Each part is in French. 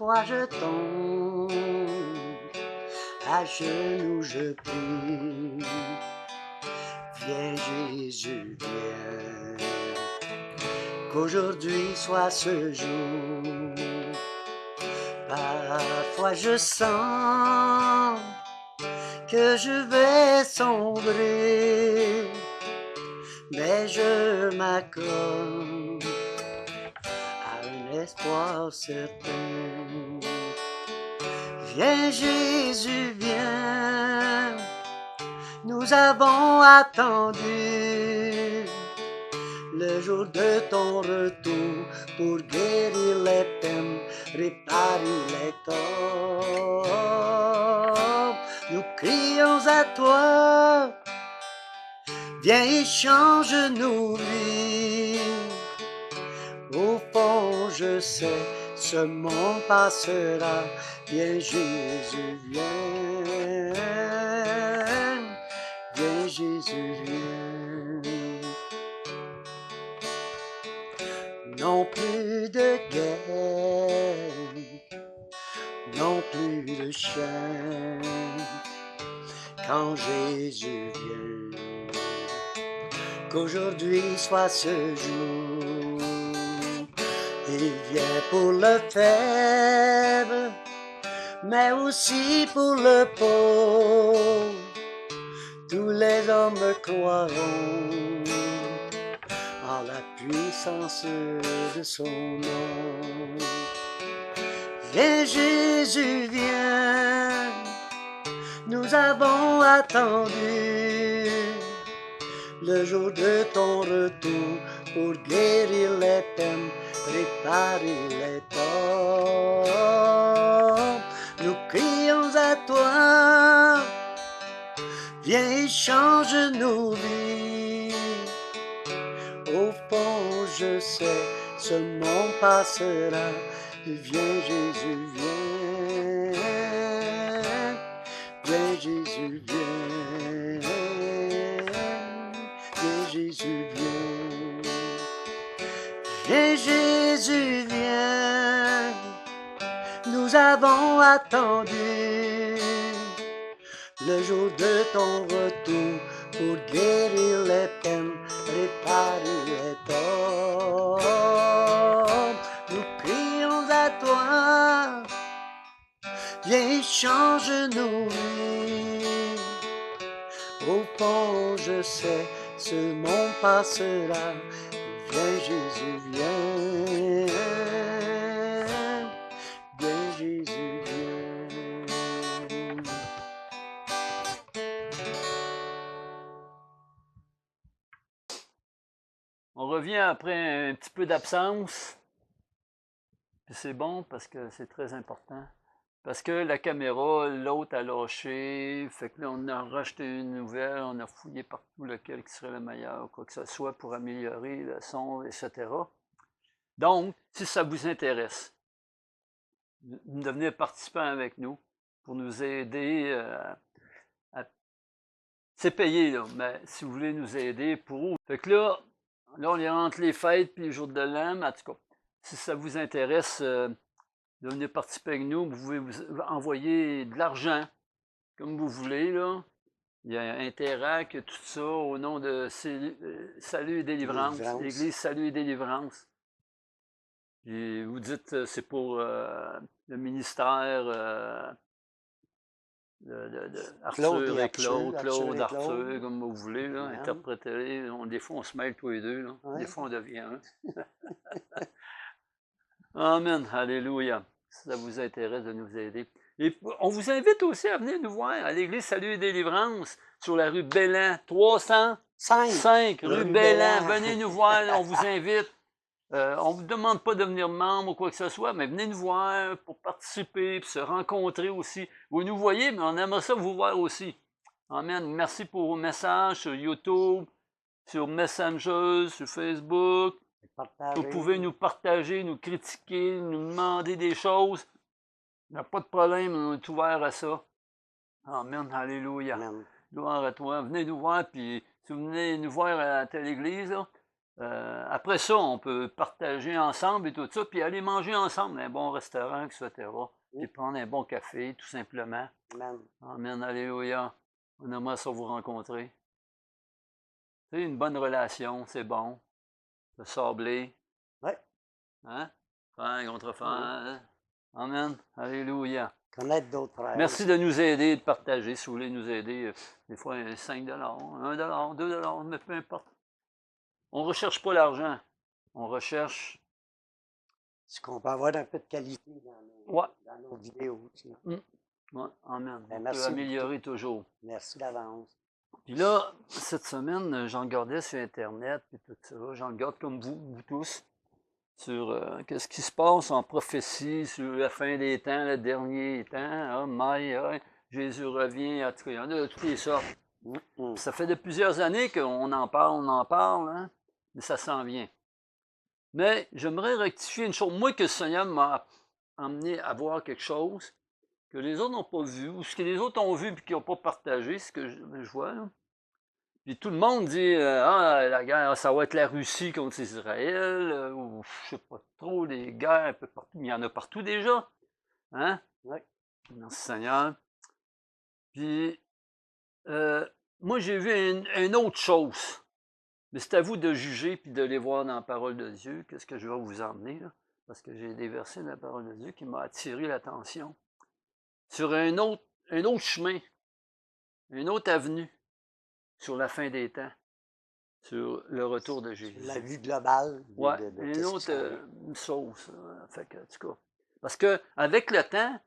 parfois je tombe, à genoux je prie. Viens Jésus, viens, qu'aujourd'hui soit ce jour. Parfois je sens que je vais sombrer, mais je m'accorde à un espoir certain. Viens Jésus, viens, nous avons attendu le jour de ton retour pour guérir les peines, réparer les torts. Nous crions à toi, viens et change nos vies. Au fond, je sais, ce monde passera. Viens Jésus, viens. Viens Jésus, viens. Non plus de guerre, non plus de chaîne, quand Jésus vient. Qu'aujourd'hui soit ce jour. Il vient pour le faible, mais aussi pour le pauvre. Tous les hommes croiront en la puissance de son nom. Viens Jésus, viens, nous avons attendu le jour de ton retour pour guérir les peines, réparer les torts. Nous crions à toi, viens et change nos vies. Au fond, je sais, ce monde passera. Viens Jésus, viens. Viens Jésus, viens. Viens Jésus, viens. Viens Jésus, viens. Nous avons attendu le jour de ton retour pour guérir les peines, réparer les torts. Nous crions à toi, viens et change nos vies. Au fond, je sais, ce monde passera. Viens Jésus, viens. Viens Jésus, viens. On revient après un petit peu d'absence. Puis c'est bon parce que c'est très important. Parce que la caméra, l'autre a lâché. Fait que là, on a racheté une nouvelle. On a fouillé partout lequel qui serait le meilleur, quoi que ce soit, pour améliorer le son, etc. Donc, si ça vous intéresse, devenez participant avec nous pour nous aider à... C'est payé, là, mais si vous voulez nous aider pour... Fait que là, on est entre les fêtes et les jours de l'an, en tout cas, si ça vous intéresse de venir participer avec nous, vous pouvez vous envoyer de l'argent, comme vous voulez, là. Il y a Interac, tout ça, au nom de Salut et Délivrance, l'Église Salut et Délivrance. Et vous dites c'est pour le ministère de Arthur et Claude, Arthur, comme vous voulez, là, interpréter. Des fois, on se mêle tous les deux, là. Ouais. Des fois, on devient un. Amen, alléluia. Si ça vous intéresse de nous aider. Et on vous invite aussi à venir nous voir à l'Église Salut et Délivrance sur la rue Bellan, 305 rue Bellan. Venez nous voir, on vous invite. On ne vous demande pas de devenir membre ou quoi que ce soit, mais venez nous voir pour participer, puis se rencontrer aussi. Vous nous voyez, mais on aimerait ça vous voir aussi. Amen. Merci pour vos messages sur YouTube, sur Messenger, sur Facebook. Vous pouvez nous partager, nous critiquer, nous demander des choses. Il n'y a pas de problème, on est ouvert à ça. Amen, alléluia. Amen. Gloire à toi. Venez nous voir, puis si vous venez nous voir à telle église, là, Après ça, on peut partager ensemble et tout ça, puis aller manger ensemble dans un bon restaurant, etc. Puis prendre un bon café, tout simplement. Amen. Amen, alléluia. On aimerait ça vous rencontrer. Tu sais, une bonne relation, c'est bon. Se sabler. Ouais. Hein? Frère contre frère. Hein? Amen, alléluia. Connaître d'autres frères. Merci de nous aider, de partager. Si vous voulez nous aider, des fois 5 $, 1 $, 2 $, mais peu importe. On ne recherche pas l'argent. On recherche. Ce qu'on peut avoir un peu de qualité dans nos vidéos. Tu sais. Ouais, amen. Ben, On merci peut améliorer toujours. Merci d'avance. Puis là, cette semaine, j'en regardais sur Internet, puis tout ça. J'en regarde comme vous tous, sur qu'est-ce qui se passe en prophétie, sur la fin des temps, le dernier temps. Oh my, Jésus revient, en tout cas, il y en a de toutes les sortes. Ça fait de plusieurs années qu'on en parle, hein, mais ça s'en vient. Mais j'aimerais rectifier une chose. Moi, que le Seigneur m'a amené à voir quelque chose que les autres n'ont pas vu, ou ce que les autres ont vu et qui n'ont pas partagé, ce que je vois. Là. Puis tout le monde dit la guerre, ça va être la Russie contre Israël, ou je sais pas trop, les guerres un peu partout. Il y en a partout déjà. Hein? Oui. Merci Seigneur. Puis moi, j'ai vu une autre chose. Mais c'est à vous de juger puis de les voir dans la parole de Dieu. Qu'est-ce que je vais vous emmener, là? Parce que j'ai des versets dans la parole de Dieu qui m'ont attiré l'attention. Sur un autre chemin, une autre avenue, sur la fin des temps, sur le retour de Jésus. La vue globale. Oui, une autre sauce. Fait que, en tout cas. Parce qu'avec le temps,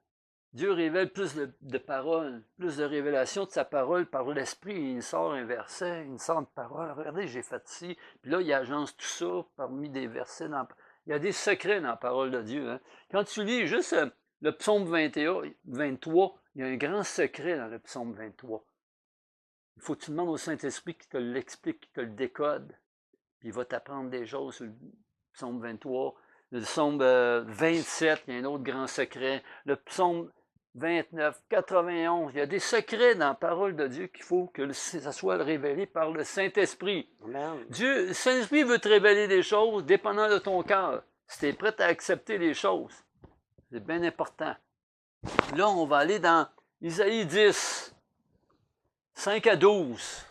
Dieu révèle plus de paroles, plus de révélations de sa parole par l'Esprit. Il sort un verset, il sort une parole. Regardez, j'ai fait ci. Puis là, il agence tout ça parmi des versets. Il y a des secrets dans la parole de Dieu. Hein. Quand tu lis juste le psaume 21, 23, il y a un grand secret dans le psaume 23. Il faut que tu demandes au Saint-Esprit qui te l'explique, qui te le décode. Puis il va t'apprendre des choses sur le psaume 23. Le psaume 27, il y a un autre grand secret. Le psaume 29, 91, il y a des secrets dans la parole de Dieu qu'il faut que ça soit révélé par le Saint-Esprit. Dieu, le Saint-Esprit veut te révéler des choses dépendant de ton cœur. Si tu es prêt à accepter les choses, c'est bien important. Là, on va aller dans Isaïe 10, 5 à 12.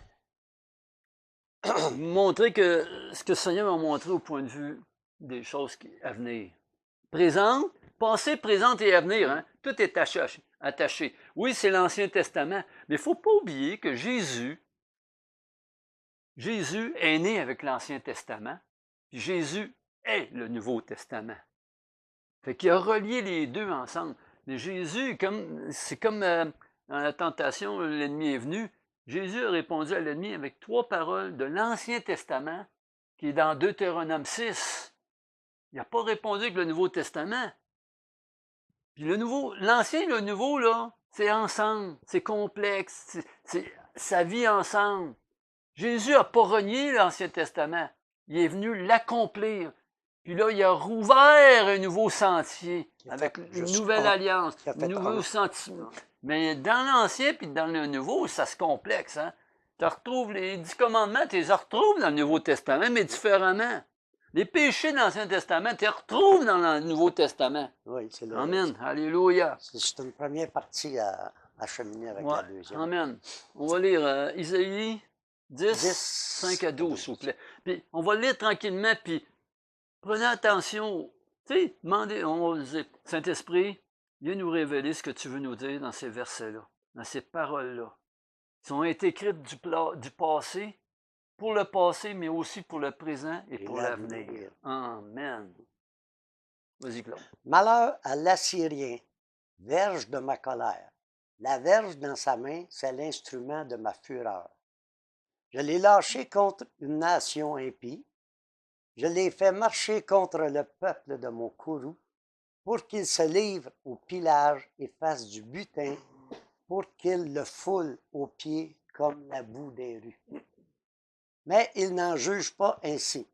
Vous montrer que ce que le Seigneur m'a montré au point de vue des choses à venir. Présente, passé, présente et avenir. Hein? Tout est attaché. Oui, c'est l'Ancien Testament, mais il ne faut pas oublier que Jésus est né avec l'Ancien Testament, puis Jésus est le Nouveau Testament. Fait qu'il a relié les deux ensemble. Mais Jésus, c'est comme dans la tentation, l'ennemi est venu. Jésus a répondu à l'ennemi avec 3 paroles de l'Ancien Testament, qui est dans Deutéronome 6. Il n'a pas répondu avec le Nouveau Testament. Puis l'Ancien et le Nouveau, là, c'est ensemble, c'est complexe, ça vit ensemble. Jésus n'a pas renié l'Ancien Testament. Il est venu l'accomplir. Puis là, il a rouvert un nouveau sentier avec une nouvelle alliance, un nouveau sentiment. Mais dans l'Ancien puis dans le Nouveau, ça se complexe. Hein? Tu retrouves les 10 commandements, tu les retrouves dans le Nouveau Testament, mais différemment. Les péchés de l'Ancien Testament, tu les retrouves dans le Nouveau Testament. Oui, c'est là. Amen. Alléluia. C'est une première partie à cheminer avec la deuxième. Amen. On va lire Isaïe 10, 5 à 12, s'il vous plaît. Puis on va lire tranquillement, puis prenez attention. Tu sais, demandez, on va dire, Saint-Esprit, viens nous révéler ce que tu veux nous dire dans ces versets-là, dans ces paroles-là. Ils ont été écrites du passé, pour le passé, mais aussi pour le présent et pour l'avenir. Amen. Vas-y, Claude. Malheur à l'Assyrien, verge de ma colère. La verge dans sa main, c'est l'instrument de ma fureur. Je l'ai lâché contre une nation impie. Je l'ai fait marcher contre le peuple de mon courroux, pour qu'il se livre au pillage et fasse du butin, pour qu'il le foule aux pieds comme la boue des rues. Mais il n'en juge pas ainsi.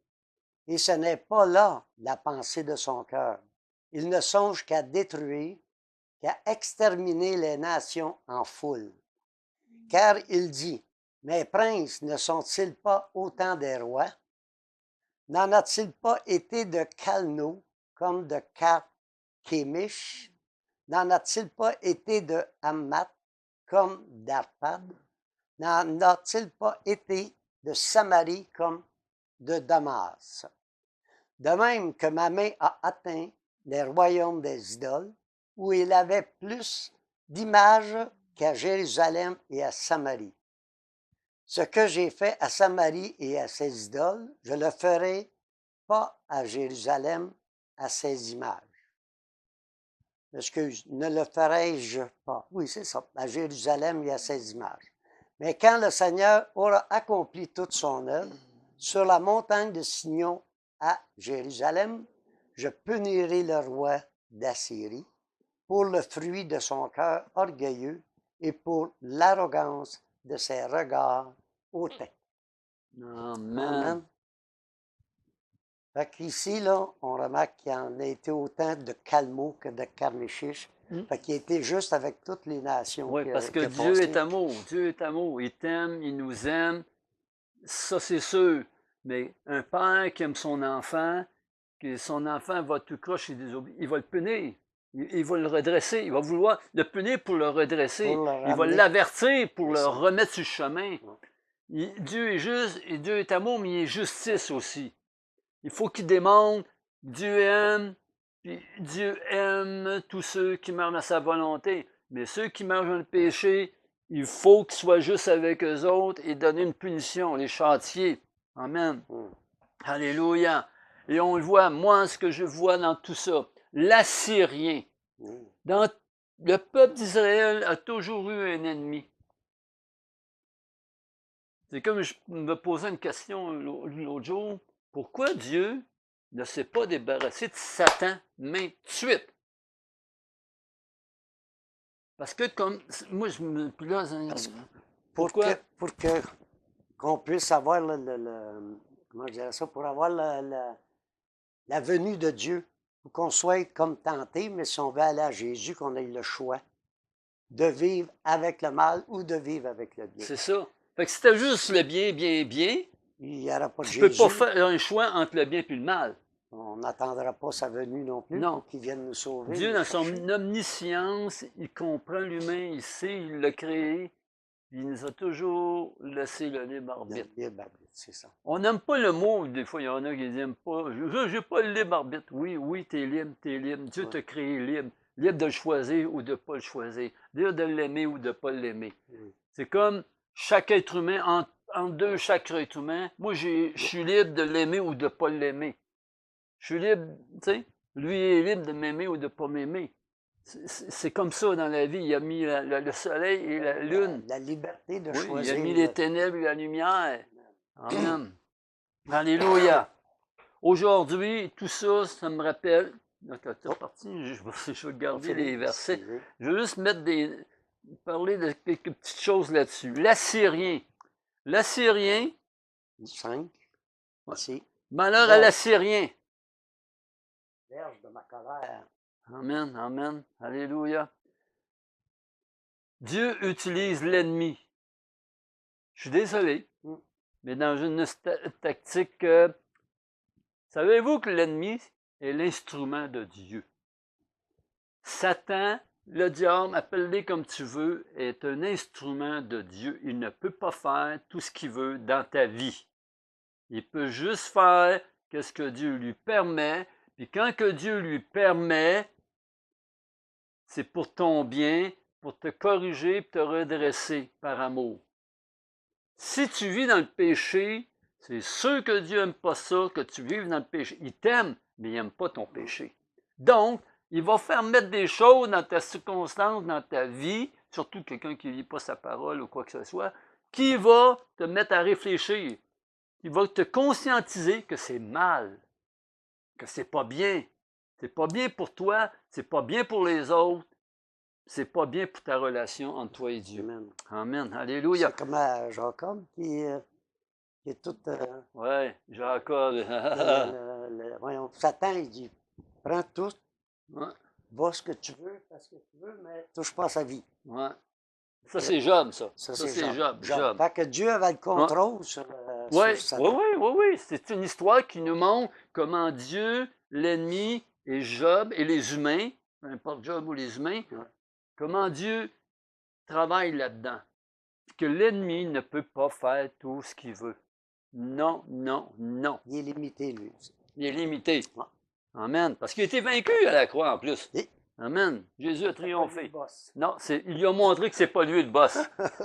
Et ce n'est pas là la pensée de son cœur. Il ne songe qu'à détruire, qu'à exterminer les nations en foule. Car il dit, mes princes ne sont-ils pas autant des rois? N'en a-t-il pas été de Calno, comme de Carchemish? N'en a-t-il pas été de Hammat, comme d'Arpad? N'en a-t-il pas été de Samarie, comme de Damas? De même que ma main a atteint les royaumes des idoles, où il avait plus d'images qu'à Jérusalem et à Samarie. Ce que j'ai fait à Samarie et à ses idoles, je le ferai pas à Jérusalem, à ses images. Excuse, ne le ferai-je pas? Oui, c'est ça, à Jérusalem et à ses images. Mais quand le Seigneur aura accompli toute son œuvre, sur la montagne de Sion à Jérusalem, je punirai le roi d'Assyrie pour le fruit de son cœur orgueilleux et pour l'arrogance de ses regards hautains. Amen. Amen. Fait qu'ici, là, on remarque qu'il y en a été autant de Calmo que de Carnéchiche. Fait qu'il était juste avec toutes les nations. Oui, parce que Dieu est amour. Dieu est amour. Il t'aime, il nous aime. Ça, c'est sûr. Mais un père qui aime son enfant, que son enfant va tout croche et désobéir, il va le punir. Il va le redresser. Il va vouloir le punir pour le redresser. Il va l'avertir pour le remettre sur le chemin. Dieu est juste et Dieu est amour, mais il est justice aussi. Il faut qu'il démontre Dieu aime, puis Dieu aime tous ceux qui marchent à sa volonté. Mais ceux qui marchent dans le péché, il faut qu'ils soient juste avec eux autres et donner une punition, les châtier. Amen. Alléluia. Et on le voit, moi, ce que je vois dans tout ça, l'Assyrien. Dans le peuple d'Israël a toujours eu un ennemi. C'est comme je me posais une question l'autre jour. Pourquoi Dieu ne s'est pas débarrassé de Satan tout de suite? Parce que comme moi je me puis là, pourquoi pour que qu'on puisse avoir comment je dirais ça, pour avoir la venue de Dieu, pour qu'on soit comme tenté, mais si on veut aller à Jésus, qu'on ait le choix de vivre avec le mal ou de vivre avec le bien. C'est ça. Fait que si t'as juste le bien, il n'y aura pas de tu Jésus. peux pas faire un choix entre le bien et le mal. On n'attendra pas sa venue non plus pour qu'il vienne nous sauver. Dieu, dans son omniscience, il comprend l'humain, il sait, il l'a créé, il nous a toujours laissé le libre arbitre. Le libre arbitre, c'est ça. On n'aime pas le mot, des fois, il y en a qui n'aiment pas. Je n'ai pas le libre arbitre. Oui, tu es libre, tu es libre. Dieu t'a créé libre. Libre de le choisir ou de ne pas le choisir. Libre de l'aimer ou de ne pas l'aimer. C'est comme chaque être humain, entre chaque être humain, moi, je suis libre de l'aimer ou de ne pas l'aimer. Je suis libre, tu sais, lui est libre de m'aimer ou de ne pas m'aimer. C'est comme ça dans la vie. Il a mis le soleil et la lune. La liberté de choisir. Il a mis les ténèbres et la lumière. Amen. Alléluia. Aujourd'hui, tout ça, ça me rappelle. T'es reparti, je vais garder les versets. Je vais juste parler de quelques petites choses là-dessus. L'Assyrien. L'Assyrien. 5. Ici. Malheur à l'Assyrien. Verge de ma colère. Amen, amen. Alléluia. Dieu utilise l'ennemi. Je suis désolé, mais dans une tactique, savez-vous que l'ennemi est l'instrument de Dieu? Satan, le diable, appelle-le comme tu veux, est un instrument de Dieu. Il ne peut pas faire tout ce qu'il veut dans ta vie. Il peut juste faire ce que Dieu lui permet. Puis quand que Dieu lui permet, c'est pour ton bien, pour te corriger, pour te redresser par amour. Si tu vis dans le péché, c'est sûr que Dieu n'aime pas ça, que tu vives dans le péché. Il t'aime, mais il n'aime pas ton péché. Donc, il va faire mettre des choses dans ta circonstance, dans ta vie, surtout quelqu'un qui ne lit pas sa parole ou quoi que ce soit, qui va te mettre à réfléchir. Il va te conscientiser que c'est mal, que c'est pas bien. C'est pas bien pour toi, c'est pas bien pour les autres, c'est pas bien pour ta relation entre toi et Dieu. Amen. Amen. Alléluia. C'est comme Jacob qui est tout. Oui, Jacob. Voyons, Satan, il dit prends tout, Ouais. va ce que tu veux, fais ce que tu veux, mais touche pas à sa vie. Ouais. Ça, c'est Job, ça. Ça c'est Job. Fait que Dieu avait le contrôle sur Oui, sur oui, Satan. oui, oui, oui. C'est une histoire qui nous montre comment Dieu, l'ennemi et Job et les humains, peu importe Job ou les humains, Ouais. comment Dieu travaille là-dedans. Que l'ennemi ne peut pas faire tout ce qu'il veut. Non, non, non. Il est limité, lui aussi. Il est limité. Ouais. Amen. Parce qu'il a été vaincu à la croix en plus. Et Amen. Jésus a c'est pas lui le triomphé. boss. Non, il lui a montré que c'est pas lui le boss.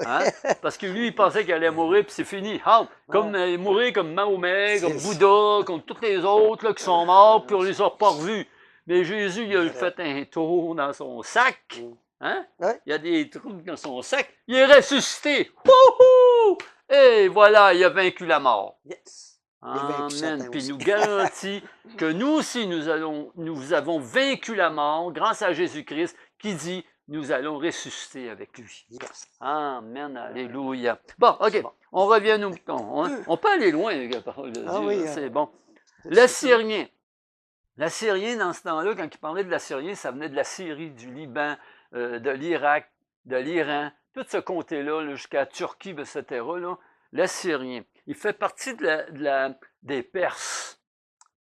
Hein? Parce que lui, il pensait qu'il allait mourir, puis c'est fini. Halt! Comme mourir comme Mahomet, comme C'est Bouddha, comme tous les autres là, qui sont morts, puis on les a pas revus. Mais Jésus, il a fait un tour dans son sac. Mm. Hein? Ouais. Il y a des trous dans son sac. Il est ressuscité. Wouhou! Et voilà, il a vaincu la mort. Yes. Il a vaincu Amen. Satan Puis il aussi. nous garantit que nous aussi, nous avons vaincu la mort grâce à Jésus-Christ qui dit, nous allons ressusciter avec lui. Yes. Amen. Alléluia. Bon, C'est OK. bon. On revient à nos moutons. Hein? On peut aller loin avec la parole de Ah Dieu. oui, hein, c'est bon. c'est L'assyrien. L'assyrien, dans ce temps-là, quand il parlait de l'assyrien, ça venait de la Syrie, du Liban, de l'Irak, de l'Iran, tout ce comté-là, là, jusqu'à la Turquie, etc. Là, l'assyrien. Il fait partie des Perses.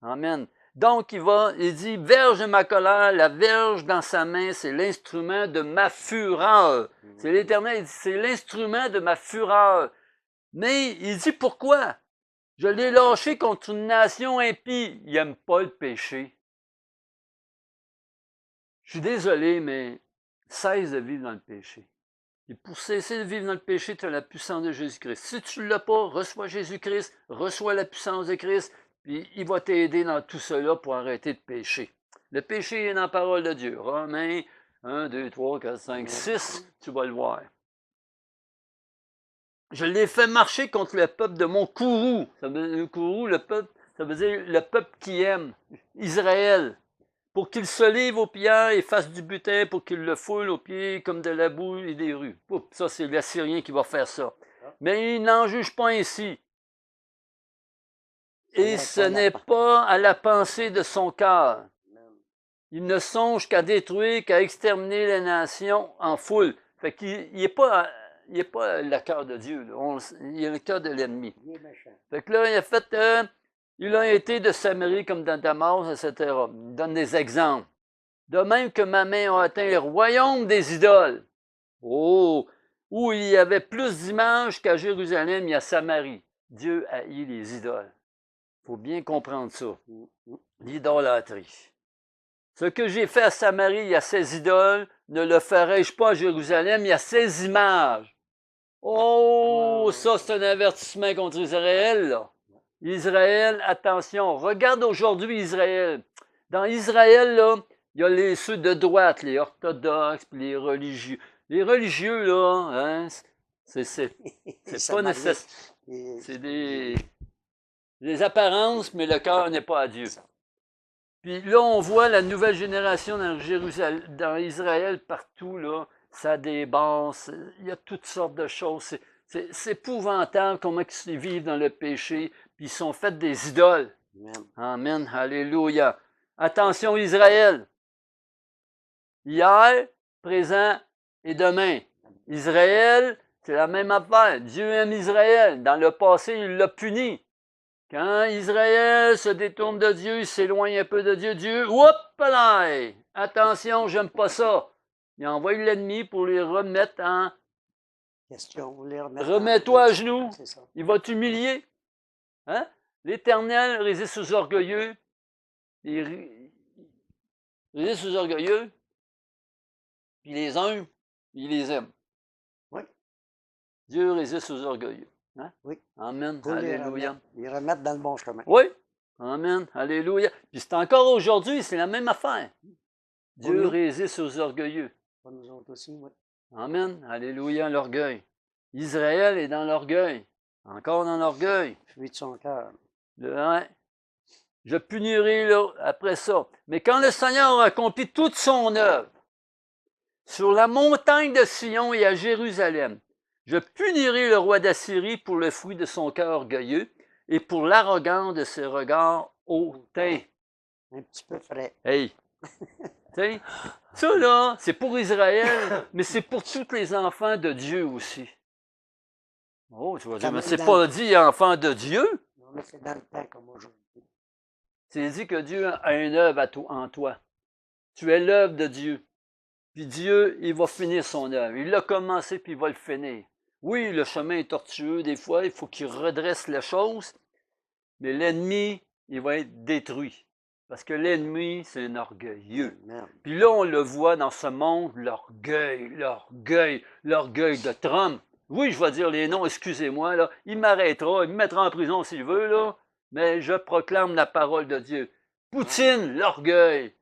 Amen. Donc, il dit, verge de ma colère, la verge dans sa main, c'est l'instrument de ma fureur. C'est l'Éternel, il dit, c'est l'instrument de ma fureur. Mais il dit, pourquoi? Je l'ai lâché contre une nation impie. Il n'aime pas le péché. Je suis désolé, mais cesse de vivre dans le péché. Et pour cesser de vivre dans le péché, tu as la puissance de Jésus-Christ. Si tu ne l'as pas, reçois Jésus-Christ, reçois la puissance de Christ, puis il va t'aider dans tout cela pour arrêter de pécher. Le péché est dans la parole de Dieu. Romains 1, 2, 3, 4, 5, 6, tu vas le voir. Je l'ai fait marcher contre le peuple de mon courroux. Le courroux, le peuple, ça veut dire le peuple qui aime, Israël. Pour qu'il se livre aux pierres et fasse du butin, pour qu'il le foule aux pieds comme de la boue et des rues. Oups, ça, c'est l'Assyrien qui va faire ça. Mais il n'en juge pas ainsi. Et ce n'est pas à la pensée de son cœur. Il ne songe qu'à détruire, qu'à exterminer les nations en foule. Fait qu'il n'est pas le cœur de Dieu. Il est le cœur de l'ennemi. Fait que là, il a fait... il a été de Samarie comme dans Damas, etc. Il donne des exemples. De même que ma main a atteint le royaume des idoles. Oh! Où il y avait plus d'images qu'à Jérusalem et à Samarie. Dieu haït les idoles. Il faut bien comprendre ça. L'idolâtrie. Ce que j'ai fait à Samarie et à ses idoles, ne le ferai-je pas à Jérusalem et à ses images. Oh! Ça, c'est un avertissement contre Israël, là. Israël, attention, regarde aujourd'hui Israël. Dans Israël, là, il y a ceux de droite, les orthodoxes, puis les religieux. Les religieux, là, hein, c'est pas nécessaire. C'est des apparences, mais le cœur n'est pas à Dieu. Puis là, on voit la nouvelle génération dans Israël, partout, là, ça déborde, il y a toutes sortes de choses. C'est épouvantable comment ils vivent dans le péché, puis ils sont faits des idoles. Amen. Amen. Alléluia. Attention Israël. Hier, présent et demain. Israël, c'est la même affaire. Dieu aime Israël. Dans le passé, il l'a puni. Quand Israël se détourne de Dieu, il s'éloigne un peu de Dieu, hop là! Attention, j'aime pas ça. Il envoie l'ennemi pour les remettre en question. Remets-toi à genoux. Il va t'humilier. Hein? L'Éternel résiste aux orgueilleux. Il résiste aux orgueilleux. Puis les humbles, il les aime. Oui. Dieu résiste aux orgueilleux. Hein? Oui. Amen. Pour alléluia. Les remettre dans le bon chemin. Oui. Amen. Alléluia. Puis c'est encore aujourd'hui, c'est la même affaire. Dieu résiste aux orgueilleux. Pour nous autres aussi, oui. Amen. Alléluia, l'orgueil. Israël est dans l'orgueil. Encore dans l'orgueil. Fruit de son cœur. Ouais. Je punirai là, après ça. Mais quand le Seigneur aura accompli toute son œuvre, sur la montagne de Sion et à Jérusalem, je punirai le roi d'Assyrie pour le fruit de son cœur orgueilleux et pour l'arrogance de ses regards hautains. Un petit peu frais. Hey! T'sais, ça là, c'est pour Israël, mais c'est pour tous les enfants de Dieu aussi. Oh, tu vas dire, Comme mais c'est dans- pas dit enfant de Dieu. Non, mais c'est dans le temps comme aujourd'hui. C'est dit que Dieu a une œuvre en toi. Tu es l'œuvre de Dieu. Puis Dieu, il va finir son œuvre. Il l'a commencé, puis il va le finir. Oui, le chemin est tortueux, des fois, il faut qu'il redresse les choses, mais l'ennemi, il va être détruit. Parce que l'ennemi, c'est un orgueilleux. Amen. Puis là, on le voit dans ce monde, l'orgueil de Trump. Oui, je vais dire les noms, excusez-moi, là. Il m'arrêtera, il me mettra en prison s'il veut, là. Mais je proclame la parole de Dieu. Poutine, l'orgueil.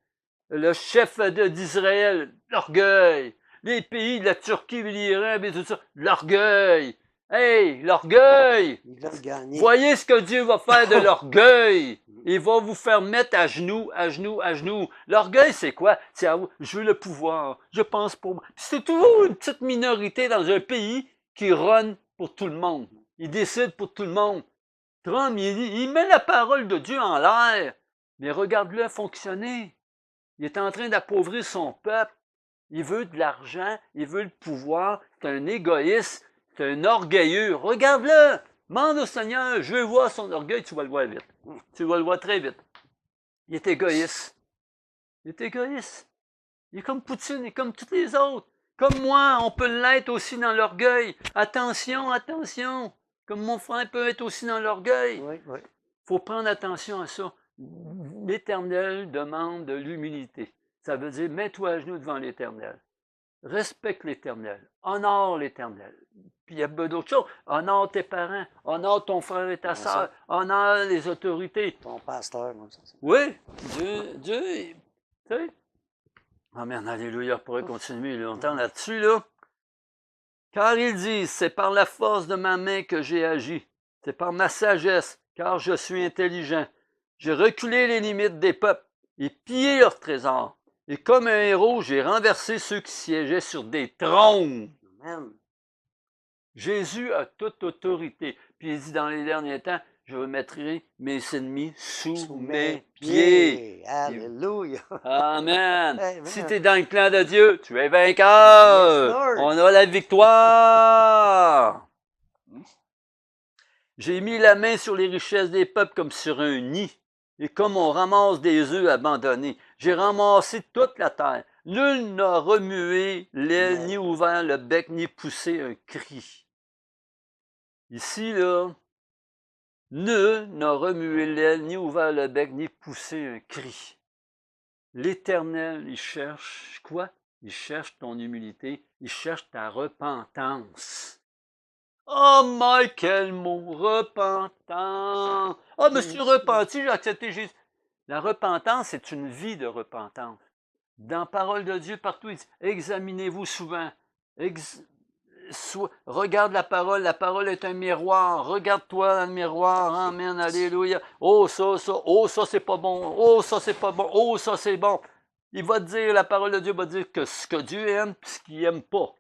Le chef d'Israël, l'orgueil. Les pays de la Turquie, l'Iran, et tout ça, l'orgueil. Hey, l'orgueil! Ils veulent gagner. Voyez ce que Dieu va faire de l'orgueil. Il va vous faire mettre à genoux, à genoux, à genoux. L'orgueil, c'est quoi? C'est je veux le pouvoir, je pense pour moi. C'est toujours une petite minorité dans un pays qui run pour tout le monde. Il décide pour tout le monde. Trump, il met la parole de Dieu en l'air. Mais regarde-le fonctionner. Il est en train d'appauvrir son peuple. Il veut de l'argent, il veut le pouvoir. C'est un égoïste, c'est un orgueilleux. Regarde-le! Demande au Seigneur, je veux voir son orgueil, tu vas le voir vite. Tu vas le voir très vite. Il est égoïste. Il est égoïste. Il est comme Poutine, il est comme tous les autres. Comme moi, on peut l'être aussi dans l'orgueil. Attention, attention. Comme mon frère peut être aussi dans l'orgueil. Oui, oui. Il faut prendre attention à ça. L'Éternel demande de l'humilité. Ça veut dire, mets-toi à genoux devant l'Éternel. Respecte l'Éternel. Honore l'Éternel. Puis il y a d'autres choses. Honore tes parents. Honore ton frère et ta sœur. Honore les autorités. Ton pasteur, moi, ça. Oui, Dieu, tu sais. Amen, alléluia, on pourrait continuer longtemps là-dessus, là. Car ils disent, c'est par la force de ma main que j'ai agi. C'est par ma sagesse, car je suis intelligent. J'ai reculé les limites des peuples et pillé leurs trésors. Et comme un héros, j'ai renversé ceux qui siégeaient sur des trônes. Amen. Jésus a toute autorité. Puis il dit dans les derniers temps, je mettrai mes ennemis sous mes pieds. Alléluia. Amen. Amen. Si tu es dans le clan de Dieu, tu es vainqueur. Yes, Lord. On a la victoire. J'ai mis la main sur les richesses des peuples comme sur un nid, et comme on ramasse des œufs abandonnés. J'ai ramassé toute la terre. Nul n'a remué l'aile, ni ouvert le bec, ni poussé un cri. Ici, là, nul n'a remué l'aile, ni ouvert le bec, ni poussé un cri. L'Éternel, il cherche quoi? Il cherche ton humilité, il cherche ta repentance. Oh, my, quel mot! Repentant! Ah, me suis repenti, j'ai accepté Jésus. La repentance, c'est une vie de repentance. Dans la parole de Dieu, partout, il dit, examinez-vous souvent. Regarde la parole est un miroir. Regarde-toi dans le miroir. Amen, alléluia. Oh, ça, c'est pas bon. Oh, ça, c'est pas bon. Oh, ça, c'est bon. Il va te dire, la parole de Dieu va dire que ce que Dieu aime et ce qu'il n'aime pas.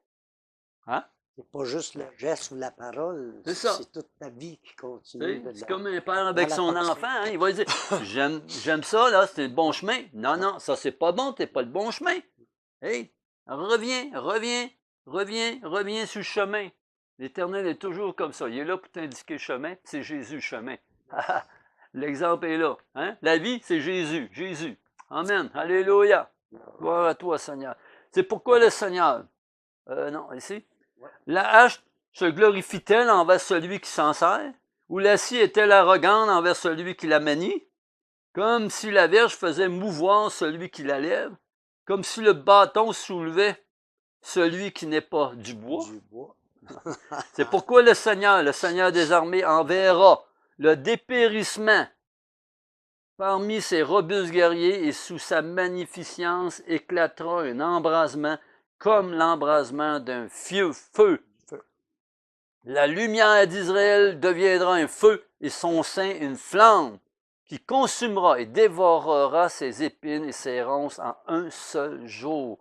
Hein? C'est pas juste le geste ou la parole. C'est ça. C'est toute ta vie qui continue. C'est comme un père avec son pensée. enfant. Hein? Il va dire, j'aime ça, là, c'est le bon chemin. Non, ça, c'est pas bon, t'es pas le bon chemin. Hey, reviens sur le chemin. L'Éternel est toujours comme ça. Il est là pour t'indiquer le chemin, c'est Jésus le chemin. L'exemple est là. Hein? La vie, c'est Jésus. Amen. Alléluia. Gloire à toi, Seigneur. C'est pourquoi le Seigneur. Non, ici. La hache se glorifie-t-elle envers celui qui s'en sert? Ou la scie est-elle arrogante envers celui qui la manie? Comme si la verge faisait mouvoir celui qui la lève? Comme si le bâton soulevait celui qui n'est pas du bois? C'est pourquoi le Seigneur des armées, enverra le dépérissement parmi ses robustes guerriers et sous sa magnificence éclatera un embrasement comme l'embrasement d'un feu. La lumière d'Israël deviendra un feu et son sein une flamme qui consumera et dévorera ses épines et ses ronces en un seul jour.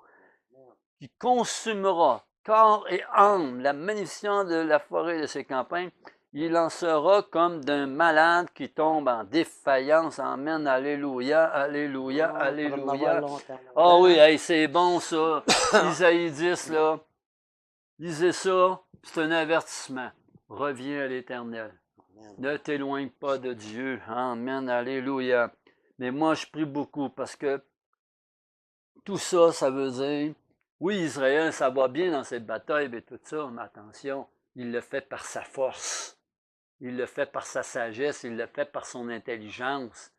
Qui consumera corps et âme la magnificence de la forêt de ses campagnes. Il en sera comme d'un malade qui tombe en défaillance. Amen, alléluia, alléluia, alléluia. Ah oui, hey, c'est bon ça. Isaïe 10, là. Lisez ça, c'est un avertissement. reviens à l'Éternel. Amen. Ne t'éloigne pas de Dieu. Amen, alléluia. Mais moi, je prie beaucoup parce que tout ça, ça veut dire, oui, Israël, ça va bien dans cette bataille et tout ça, mais attention, il le fait par sa force. Il le fait par sa sagesse, il le fait par son intelligence.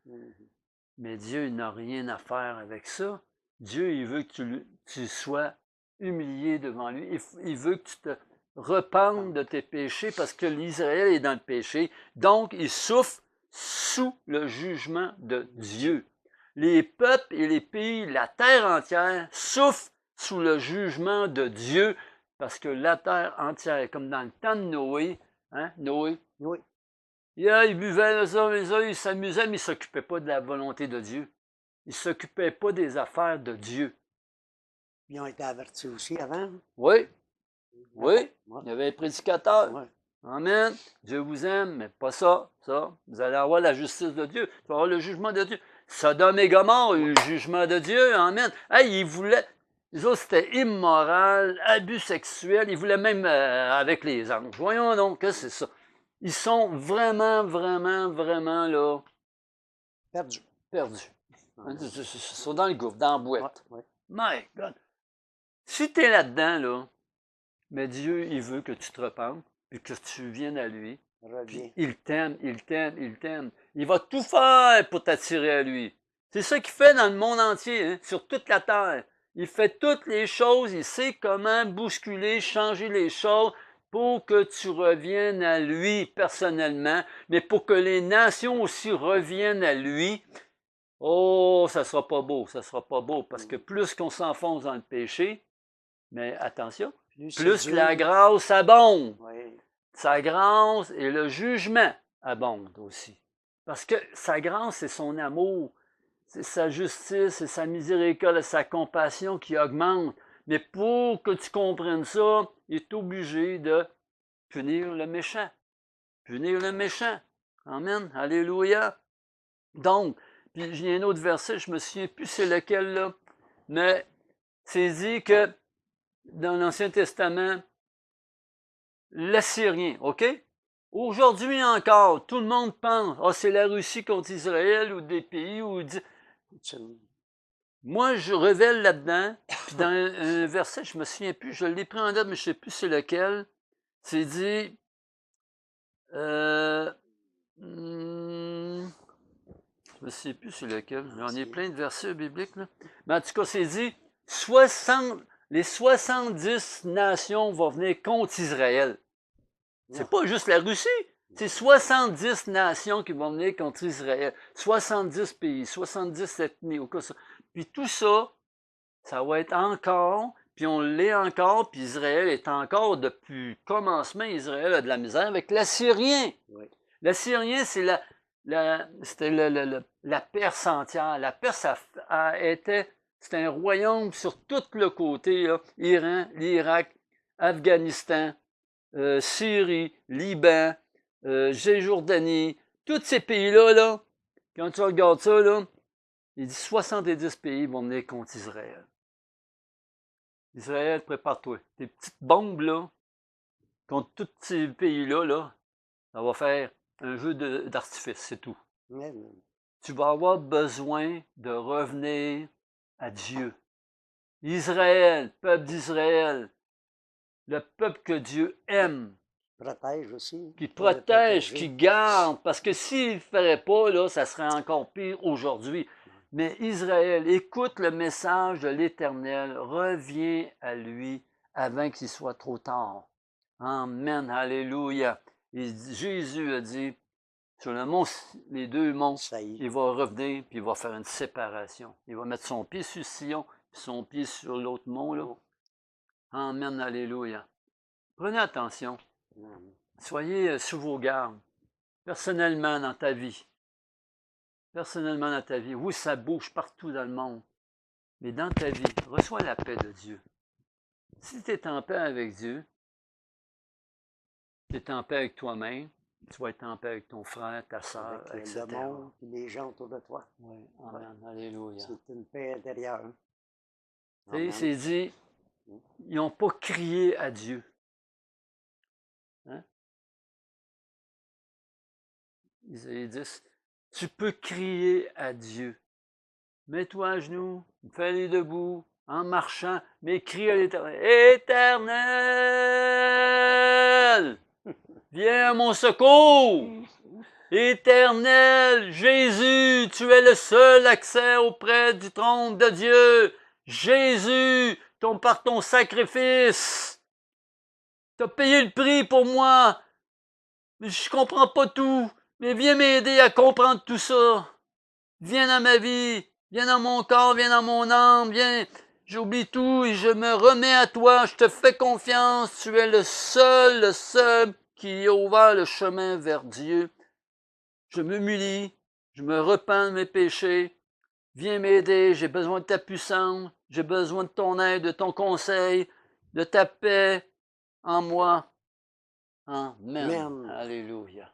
Mais Dieu, il n'a rien à faire avec ça. Dieu, il veut que tu sois humilié devant lui. Il veut que tu te repentes de tes péchés parce que l'Israël est dans le péché. Donc, il souffre sous le jugement de Dieu. Les peuples et les pays, la terre entière, souffrent sous le jugement de Dieu parce que la terre entière, comme dans le temps de Noé, hein, Noé, Oui. il buvait il s'amusait, mais il ne s'occupait pas de la volonté de Dieu. Il ne s'occupait pas des affaires de Dieu. Ils ont été avertis aussi avant. Oui, oui, Ouais. il y avait un prédicateur. Ouais. Amen. Dieu vous aime, mais pas ça, ça. Vous allez avoir la justice de Dieu. Tu vas avoir le jugement de Dieu. Sodome et Gomorrhe, le jugement de Dieu. Amen. Hey, ils voulaient. Les autres, c'était immoral, abus sexuel. Ils voulaient même avec les anges. Voyons donc, que c'est ça. Ils sont vraiment, vraiment, vraiment là, Perdu. perdus. Ils sont dans le gouffre, dans la boîte. Ouais. My God. Si tu es là-dedans, là, mais Dieu, il veut que tu te repentes, puis que tu viennes à lui. Reviens. Puis il t'aime, il t'aime, il t'aime. Il va tout faire pour t'attirer à lui. C'est ça qu'il fait dans le monde entier, hein, sur toute la terre. Il fait toutes les choses, il sait comment bousculer, changer les choses pour que tu reviennes à lui personnellement, mais pour que les nations aussi reviennent à lui. Oh, ça sera pas beau, ça sera pas beau, parce que plus qu'on s'enfonce dans le péché, mais attention, plus la grâce abonde. Oui. Sa grâce et le jugement abondent aussi. Parce que sa grâce, c'est son amour, c'est sa justice, c'est sa miséricorde, sa compassion qui augmente. Mais pour que tu comprennes ça, il est obligé de punir le méchant. Punir le méchant. Amen. Alléluia. Donc, puis il y a un autre verset, je me souviens plus c'est lequel là, mais c'est dit que dans l'Ancien Testament, l'Assyrien, OK? Aujourd'hui encore, tout le monde pense, ah, c'est la Russie contre Israël ou des pays où moi, je révèle là-dedans, puis dans un verset, je me souviens plus, je l'ai pris en date, mais je ne sais plus c'est lequel. C'est dit, je ne sais plus c'est lequel. J'en ai plein de versets bibliques, là. Mais en tout cas, c'est dit, les 70 nations vont venir contre Israël. C'est pas juste la Russie. C'est 70 nations qui vont venir contre Israël. 70 pays, 70 ethnies. Au cas ça. Puis tout ça, ça va être encore, puis on l'est encore, puis Israël est encore, depuis le commencement, Israël a de la misère avec l'Assyrien. Oui. L'Assyrien, c'est c'était la Perse entière. La Perse c'était un royaume sur tout le côté, là. Iran, l'Irak, Afghanistan, Syrie, Liban, Jordanie, tous ces pays-là, là, quand tu regardes ça, là, il dit 70 pays vont venir contre Israël. Israël, prépare-toi. Tes petites bombes, là, contre tous ces pays-là, là, ça va faire un jeu d'artifice, c'est tout. Amen. Tu vas avoir besoin de revenir à Dieu. Israël, peuple d'Israël, le peuple que Dieu aime, Protège aussi. qui protège, qui garde, parce que s'il ne le ferait pas, là, ça serait encore pire aujourd'hui. Mais Israël, écoute le message de l'Éternel, reviens à lui avant qu'il soit trop tard. Amen, alléluia. Et Jésus a dit, sur le mont, les deux monts, il va revenir, puis il va faire une séparation. Il va mettre son pied sur Sion, puis son pied sur l'autre mont, là. Amen, alléluia. Prenez attention. Soyez sous vos gardes, personnellement dans ta vie. Personnellement dans ta vie. Oui, ça bouge partout dans le monde. Mais dans ta vie, reçois la paix de Dieu. Si tu es en paix avec Dieu, tu es en paix avec toi-même, tu vas être en paix avec ton frère, ta soeur, etc. Le monde et les gens autour de toi. Oui, amen, alléluia. C'est une paix intérieure. Tu sais, c'est dit, ils n'ont pas crié à Dieu. Hein? Isaïe 10, tu peux crier à Dieu. Mets-toi à genoux, fais-les debout, en marchant, mais crie à l'Éternel. Éternel, viens à mon secours. Éternel, Jésus, tu es le seul accès auprès du trône de Dieu. Jésus, par ton sacrifice, tu as payé le prix pour moi. Mais je comprends pas tout, mais viens m'aider à comprendre tout ça. Viens dans ma vie, viens dans mon corps, viens dans mon âme, viens. J'oublie tout et je me remets à toi. Je te fais confiance. Tu es le seul qui a ouvert le chemin vers Dieu. Je m'humilie, je me repens de mes péchés. Viens m'aider, j'ai besoin de ta puissance, j'ai besoin de ton aide, de ton conseil, de ta paix en moi. Amen. Amen. Alléluia.